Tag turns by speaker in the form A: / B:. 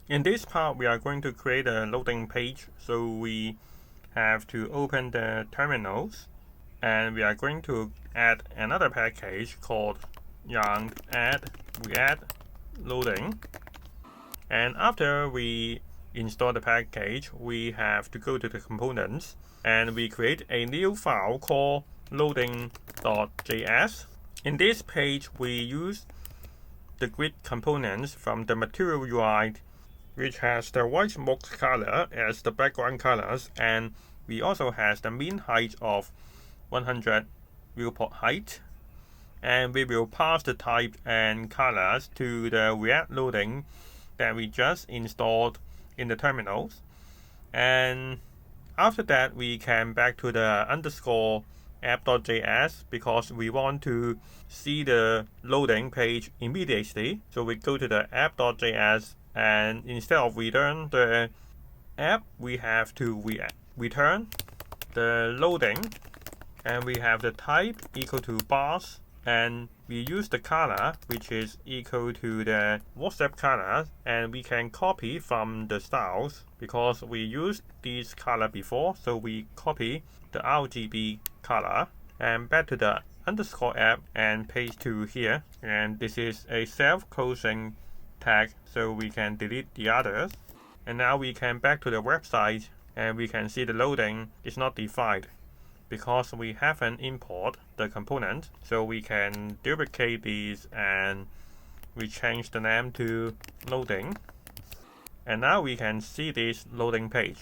A: In this part, we are going to create a loading page. So we have to open the terminals, and we are going to add another package called yarn add react loading. And after we install the package, we have to go to the components, and we create a new file called loading.js. In this page, we use the grid components from the material UI, which has the white smoke color as the background colors, and we also has the mean height of 100 viewport height. And we will pass the type and colors to the React loading that we just installed in the terminals. And after that, we can back to the underscore app.js because we want to see the loading page immediately. So we go to the app.js, and instead of return the app, we have to return the loading, and we have the type equal to bars, and we use the color which is equal to the WhatsApp color, and we can copy from the styles because we used this color before, so we copy the RGB color and back to the underscore app and paste to here. And this is a self-closing tag, so we can delete the others. And now we can back to the website, and we can see the loading is not defined because we haven't import the component. So we can duplicate these and we change the name to loading. And now we can see this loading page.